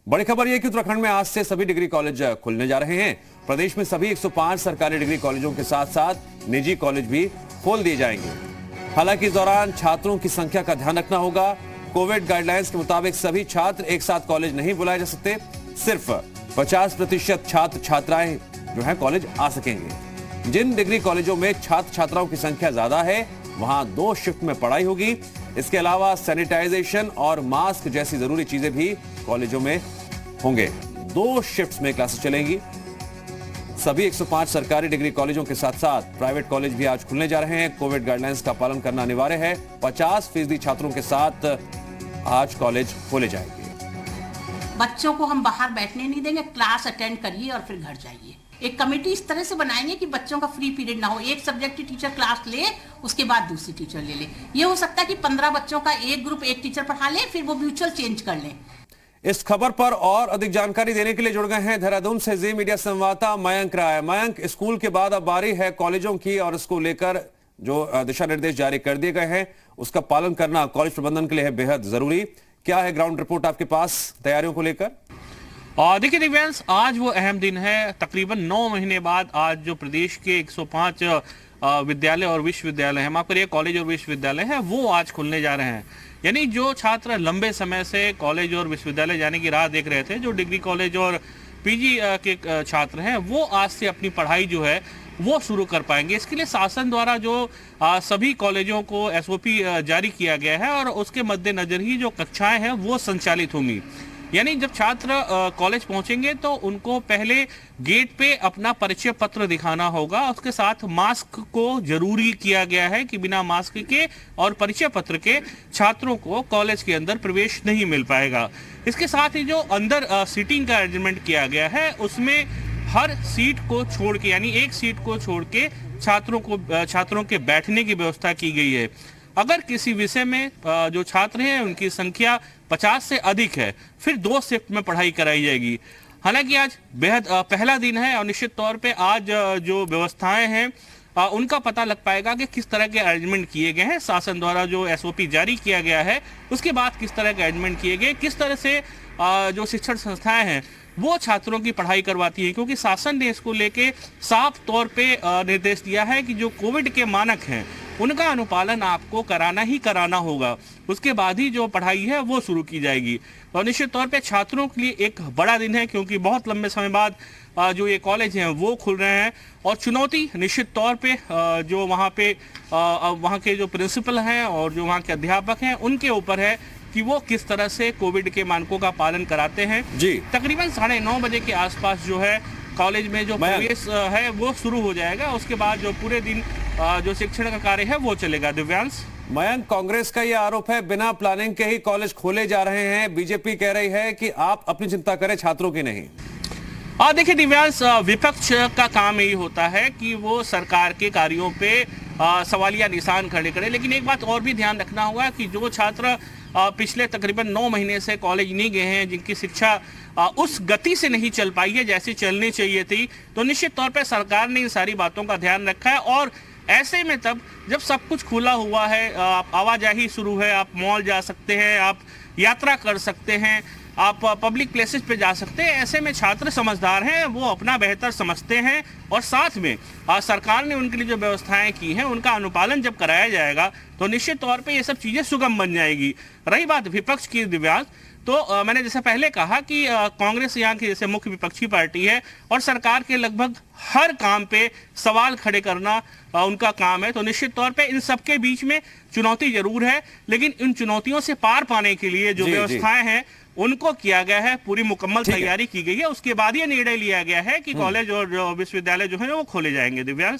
बड़ी खबर यह कि उत्तराखंड में आज से सभी डिग्री कॉलेज खुलने जा रहे हैं। प्रदेश में सभी 105 सरकारी डिग्री कॉलेजों के साथ साथ निजी कॉलेज भी खोल दिए जाएंगे। हालांकि इस दौरान छात्रों की संख्या का ध्यान रखना होगा। कोविड गाइडलाइंस के मुताबिक सभी छात्र एक साथ कॉलेज नहीं बुलाए जा सकते। सिर्फ 50% छात्र छात्राएं जो है कॉलेज आ सकेंगे। जिन डिग्री कॉलेजों में छात्र छात्राओं की संख्या ज्यादा है वहां 2 शिफ्ट में पढ़ाई होगी। इसके अलावा सैनिटाइजेशन और मास्क जैसी जरूरी चीजें भी कॉलेजों में होंगे। 2 शिफ्ट्स में क्लासेस चलेंगी। सभी 105 सरकारी डिग्री कॉलेजों के साथ साथ प्राइवेट कॉलेज भी आज खुलने जा रहे हैं। कोविड गाइडलाइंस का पालन करना अनिवार्य है। 50% छात्रों के साथ आज कॉलेज खोले जाएंगे। बच्चों को हम बाहर बैठने नहीं देंगे, क्लास अटेंड करिए और फिर घर जाइए। एक कमेटी इस तरह से बनाएंगे कि बच्चों का फ्री पीरियड ना हो। एक सब्जेक्ट की टीचर क्लास ले, उसके बाद दूसरी टीचर ले ले। ये हो सकता है कि 15 बच्चों का एक ग्रुप एक टीचर पढ़ा ले, फिर वो म्यूचुअल चेंज कर लें। इस खबर पर और अधिक जानकारी देने के लिए जुड़ गए हैं देहरादून से जी मीडिया संवाददाता मयंक राय। मयंक, स्कूल के बाद अब बारी है कॉलेजों की और इसको लेकर जो दिशा निर्देश जारी कर दिए गए हैं उसका पालन करना कॉलेज प्रबंधन के लिए है बेहद जरूरी। क्या है ग्राउंड रिपोर्ट आपके पास तैयारियों को लेकर? देखिए दिव्यांश, आज वो अहम दिन है। तकरीबन 9 महीने बाद आज जो प्रदेश के 105 विद्यालय और विश्वविद्यालय हैं, माफ करिए कॉलेज और विश्वविद्यालय हैं, वो आज खुलने जा रहे हैं। यानी जो छात्र लंबे समय से कॉलेज और विश्वविद्यालय जाने की राह देख रहे थे, जो डिग्री कॉलेज और पीजी के छात्र हैं, वो आज से अपनी पढ़ाई जो है वो शुरू कर पाएंगे। इसके लिए शासन द्वारा जो सभी कॉलेजों को एसओपी जारी किया गया है और उसके मद्देनजर ही जो कक्षाएं हैं वो संचालित होंगी। यानी जब छात्र कॉलेज पहुंचेंगे तो उनको पहले गेट पे अपना परिचय पत्र दिखाना होगा। उसके साथ मास्क को जरूरी किया गया है कि बिना मास्क के और परिचय पत्र के छात्रों को कॉलेज के अंदर प्रवेश नहीं मिल पाएगा। इसके साथ ही जो अंदर सीटिंग का अरेंजमेंट किया गया है उसमें हर सीट को छोड़ के, यानी एक सीट को छोड़ के छात्रों के बैठने की व्यवस्था की गई है। अगर किसी विषय में जो छात्र हैं उनकी संख्या 50 से अधिक है, फिर 2 शिफ्ट में पढ़ाई कराई जाएगी। हालांकि आज बेहद पहला दिन है और निश्चित तौर पे आज जो व्यवस्थाएं हैं उनका पता लग पाएगा कि किस तरह के अरेंजमेंट किए गए हैं। शासन द्वारा जो एसओपी जारी किया गया है उसके बाद किस तरह के अरेंजमेंट किए गए, किस तरह से जो शिक्षण संस्थाएं हैं वो छात्रों की पढ़ाई करवाती है। क्योंकि शासन ने इसको लेके साफ तौर पे निर्देश दिया है कि जो कोविड के मानक हैं उनका अनुपालन आपको कराना ही कराना होगा। उसके बाद ही जो पढ़ाई है वो शुरू की जाएगी। और निश्चित तौर पे छात्रों के लिए एक बड़ा दिन है, क्योंकि बहुत लंबे समय बाद जो ये कॉलेज हैं वो खुल रहे हैं। और चुनौती निश्चित तौर पे जो वहाँ के जो प्रिंसिपल हैं और जो वहाँ के अध्यापक हैं उनके ऊपर है कि वो किस तरह से कोविड के मानकों का पालन कराते हैं। जी, तकरीबन 9:30 बजे के आसपास जो है कॉलेज में जो प्रवेश है वो शुरू हो जाएगा। उसके बाद जो पूरे दिन जो शिक्षण का कार्य है वो चलेगा। दिव्यांश, मयंक, कांग्रेस का यह आरोप है बिना प्लानिंग के ही कॉलेज खोले जा रहे हैं। बीजेपी कह रही है कि आप अपनी चिंता करें, छात्रों की नहीं। देखिए दिव्यांश, विपक्ष का काम यही होता है कि वो सरकार के कार्यों पे सवालिया निशान खड़े करे। लेकिन एक बात और भी ध्यान रखना होगा कि जो छात्र पिछले तकरीबन 9 महीने से कॉलेज नहीं गए हैं, जिनकी शिक्षा उस गति से नहीं चल पाई है जैसी चलनी चाहिए थी, तो निश्चित तौर पे सरकार ने इन सारी बातों का ध्यान रखा है। और ऐसे में तब जब सब कुछ खुला हुआ है, आवाजाही शुरू है, आप मॉल जा सकते हैं, आप यात्रा कर सकते हैं, आप पब्लिक प्लेसेस पे जा सकते हैं, ऐसे में छात्र समझदार हैं, वो अपना बेहतर समझते हैं। और साथ में सरकार ने उनके लिए जो व्यवस्थाएं की हैं उनका अनुपालन जब कराया जाएगा तो निश्चित तौर पे ये सब चीज़ें सुगम बन जाएगी। रही बात विपक्ष की दिव्यांश, तो मैंने जैसे पहले कहा कि कांग्रेस यहाँ की जैसे मुख्य विपक्षी पार्टी है और सरकार के लगभग हर काम पे सवाल खड़े करना उनका काम है। तो निश्चित तौर पे इन सबके बीच में चुनौती जरूर है, लेकिन इन चुनौतियों से पार पाने के लिए जो व्यवस्थाएं हैं उनको किया गया है, पूरी मुकम्मल तैयारी की गई है। उसके बाद ये निर्णय लिया गया है कि कॉलेज और विश्वविद्यालय जो है वो खोले जाएंगे। दिव्यांश।